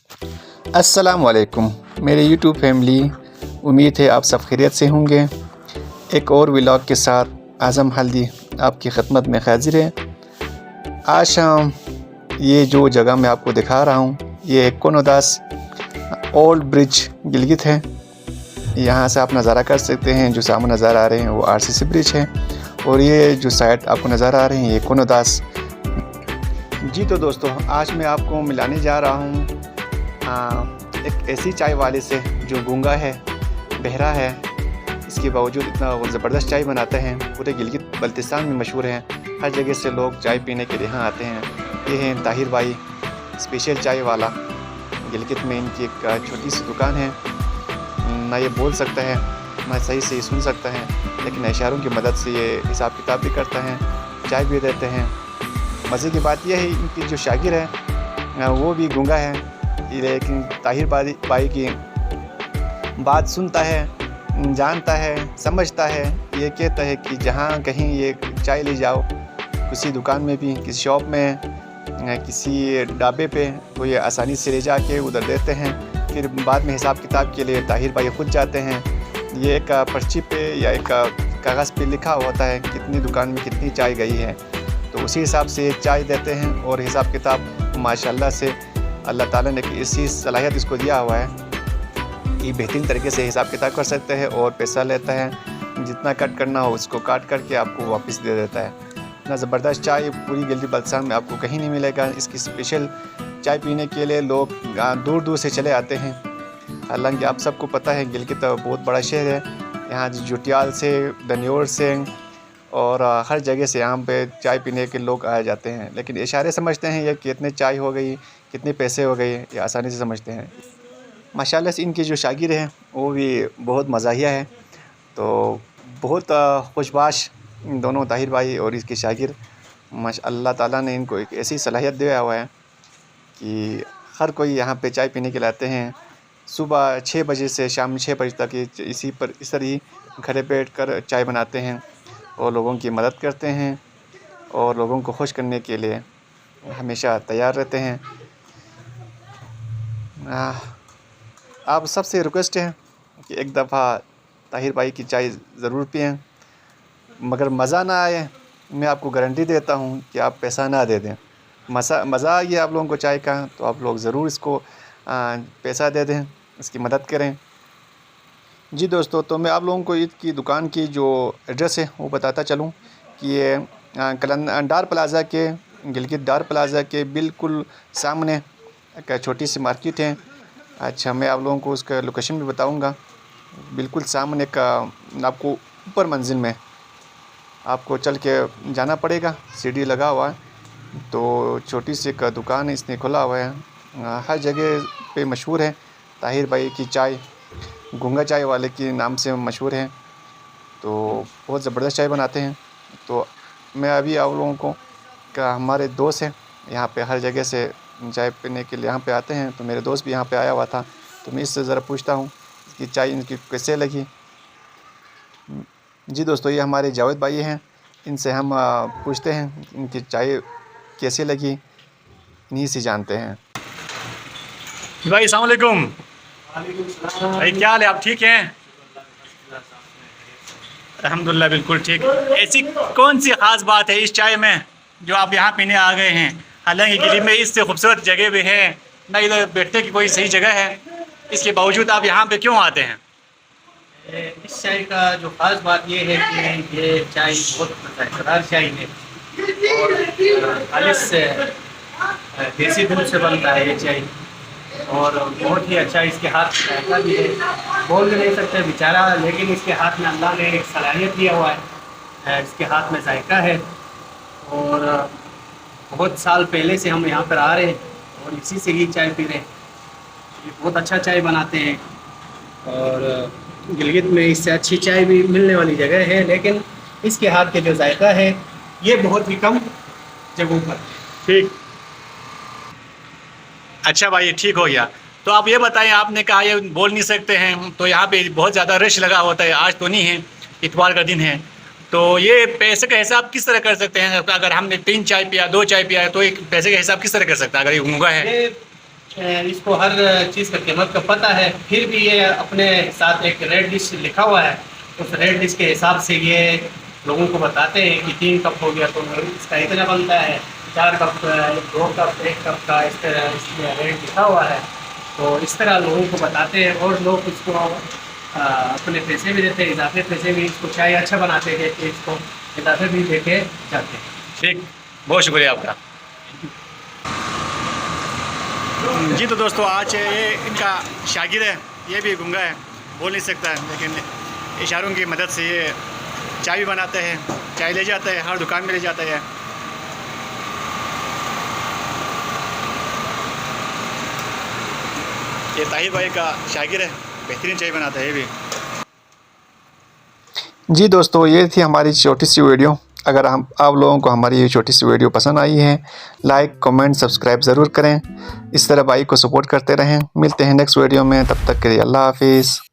अस्सलाम वालेकुम मेरे यूट्यूब फैमिली। उम्मीद है आप सब खैरियत से होंगे। एक और व्लॉग के साथ आज़म हल्दी आपकी खिदमत में हाजिर है। आज शाम ये जो जगह मैं आपको दिखा रहा हूँ ये कोनोदास ओल्ड ब्रिज गिलगित है। यहाँ से आप नज़ारा कर सकते हैं। जो सामने नज़र आ रहे हैं वो आरसीसी ब्रिज है और ये जो साइड आपको नज़र आ रहे हैं ये कोनोदास। जी तो दोस्तों, आज मैं आपको मिलाने जा रहा हूँ एक ऐसी चाय वाले से जो गूंगा है, बहरा है, इसके बावजूद इतना ज़बरदस्त चाय बनाता है। पूरे गिलगित बल्तिस्तान में मशहूर है। हर जगह से लोग चाय पीने के लिए यहाँ आते हैं। ये हैं ताहिर भाई स्पेशल चाय वाला। गिलगित में इनकी एक छोटी सी दुकान है। ना ये बोल सकता है ना सही से सुन सकता है, लेकिन इशारों की मदद से ये हिसाब किताब भी करता है, चाय भी देते हैं। मज़े की बात यह है इनकी जो शागिर है वो भी गूंगा है, लेकिन ताहिर भाई की बात सुनता है, जानता है, समझता है। ये कहता है कि जहाँ कहीं ये चाय ले जाओ, किसी दुकान में भी, किसी शॉप में, किसी ढाबे पे, तो ये आसानी से ले जाके उधर देते हैं। फिर बाद में हिसाब किताब के लिए ताहिर भाई खुद जाते हैं। ये एक पर्ची पे या एक कागज़ पे लिखा होता है कितनी दुकान में कितनी चाय गई है, तो उसी हिसाब से चाय देते हैं। और हिसाब किताब माशाल्लाह से अल्लाह ताला ने इसी सलाहियत इसको दिया हुआ है कि बेहतरीन तरीके से हिसाब किताब कर सकते हैं और पैसा लेता है। जितना कट करना हो उसको काट करके आपको वापस दे देता है। इतना ज़बरदस्त चाय पूरी गिलगित बल्तिस्तान में आपको कहीं नहीं मिलेगा। इसकी स्पेशल चाय पीने के लिए लोग दूर दूर से चले आते हैं। हालांकि आप सबको पता है गिलगित बहुत बड़ा शहर है। यहाँ जुटियाल से, दनियोर से और हर जगह से यहाँ पे चाय पीने के लोग आए जाते हैं। लेकिन इशारे समझते हैं ये कितने चाय हो गई, कितने पैसे हो गए, ये आसानी से समझते हैं। माशाल्लाह से इनके जो शागिर हैं वो भी बहुत मज़ाहिया है। तो बहुत खुशबाश दोनों ताहिर भाई और इसके शागिर। अल्लाह ताला ने इनको एक ऐसी सलाहियत दिया हुआ है कि हर कोई यहाँ पे चाय पीने के लिए आते हैं। सुबह 6 बजे से शाम 6 बजे तक इस तरह ही घरे बैठ कर चाय बनाते हैं और लोगों की मदद करते हैं और लोगों को खुश करने के लिए हमेशा तैयार रहते हैं। आप सबसे रिक्वेस्ट है कि एक दफ़ा ताहिर भाई की चाय ज़रूर पिएं, मगर मज़ा ना आए मैं आपको गारंटी देता हूँ कि आप पैसा ना दे दें। मज़ा आ गया आप लोगों को चाय का तो आप लोग ज़रूर इसको पैसा दे दें, इसकी मदद करें। जी दोस्तों, तो मैं आप लोगों को इसकी दुकान की जो एड्रेस है वो बताता चलूँ कि ये डार प्लाज़ा के, गिलगित डार प्लाज़ा के बिल्कुल सामने एक छोटी सी मार्केट है। अच्छा, मैं आप लोगों को उसका लोकेशन भी बताऊंगा। बिल्कुल सामने का आपको ऊपर मंजिल में आपको चल के जाना पड़ेगा, सीढ़ी लगा हुआ है। तो छोटी सी एक दुकान इसने खोला हुआ है। हर जगह पे मशहूर है। ताहिर भाई की चाय गूंगा चाय वाले के नाम से मशहूर है। तो बहुत ज़बरदस्त चाय बनाते हैं। तो मैं अभी आप लोगों को हमारे दोस्त हैं यहाँ पे हर जगह से चाय पीने के लिए यहाँ पे आते हैं, तो मेरे दोस्त भी यहाँ पे आया हुआ था। तो मैं इससे ज़रा पूछता हूँ कि चाय इनकी कैसे लगी। जी दोस्तों, ये हमारे जावेद भाई हैं, इनसे हम पूछते हैं इनकी चाय कैसे लगी, इन्हीं से जानते हैं। भाई अस्सलाम वालेकुम। भाई क्या हाल है, आप ठीक हैं? अल्हम्दुलिल्लाह बिल्कुल ठीक। ऐसी कौन सी ख़ास बात है इस चाय में जो आप यहाँ पीने आ गए हैं? हालांकि गिलगित में इससे खूबसूरत जगह भी है, ना इधर बैठने की कोई सही जगह है, इसके बावजूद आप यहाँ पे क्यों आते हैं? इस चाय का जो ख़ास बात ये है कि ये चाय बहुत मज़ेदार चाय है और खालिश देसी दूध से बनता है ये चाय। और बहुत ही अच्छा इसके हाथ जायका भी है, बोल भी नहीं सकते बेचारा, लेकिन इसके हाथ में अल्लाह ने एक सलाहियत दिया हुआ है। इसके हाथ में जायका है और बहुत साल पहले से हम यहाँ पर आ रहे हैं और इसी से ही चाय पी रहे हैं। ये बहुत अच्छा चाय बनाते हैं और गिलगित में इससे अच्छी चाय भी मिलने वाली जगह है, लेकिन इसके हाथ के जो जायका है ये बहुत ही कम जगहों पर। ठीक, अच्छा भाई ठीक हो गया। तो आप ये बताएं, आपने कहा ये बोल नहीं सकते हैं, तो यहाँ पे बहुत ज़्यादा रश लगा होता है। आज तो नहीं है, इतवार का दिन है, तो ये पैसे का हिसाब किस तरह कर सकते हैं? अगर हमने 3 चाय पिया, 2 चाय पिया है, तो एक पैसे का हिसाब किस तरह कर सकते हैं अगर ये गूंगा है? इसको हर चीज़ का कीमत का पता है, फिर भी ये अपने साथ एक रेट लिस्ट लिखा हुआ है। उस रेट लिस्ट के हिसाब से ये लोगों को बताते हैं कि 3 कप हो गया तो इसका इतना बनता है, 4 कप, 2 कप, 1 कप का इस तरह इसमें रेट लिखा हुआ है। तो इस तरह लोगों को बताते हैं और लोग इसको अपने पैसे भी देते हैं, इजाफे पैसे भी, इसको चाय अच्छा बनाते हैं कि इसको इजाफे भी दे के जाते हैं। ठीक, बहुत शुक्रिया आपका। जी तो दोस्तों, आज ये इनका शागिर्द है, ये भी गूंगा है, बोल नहीं सकता है, लेकिन इशारों की मदद से ये चाय भी बनाते हैं, चाय ले जाता है, हर दुकान में ले जाता है। ये ताहिर भाई का शागिर्द है, बेहतरीन चाय बनाता है ये भी। जी दोस्तों, ये थी हमारी छोटी सी वीडियो। अगर आप लोगों को हमारी ये छोटी सी वीडियो पसंद आई है, लाइक, कमेंट, सब्सक्राइब ज़रूर करें। इस तरह भाई को सपोर्ट करते रहें। मिलते हैं नेक्स्ट वीडियो में, तब तक के लिए अल्लाह हाफिज़।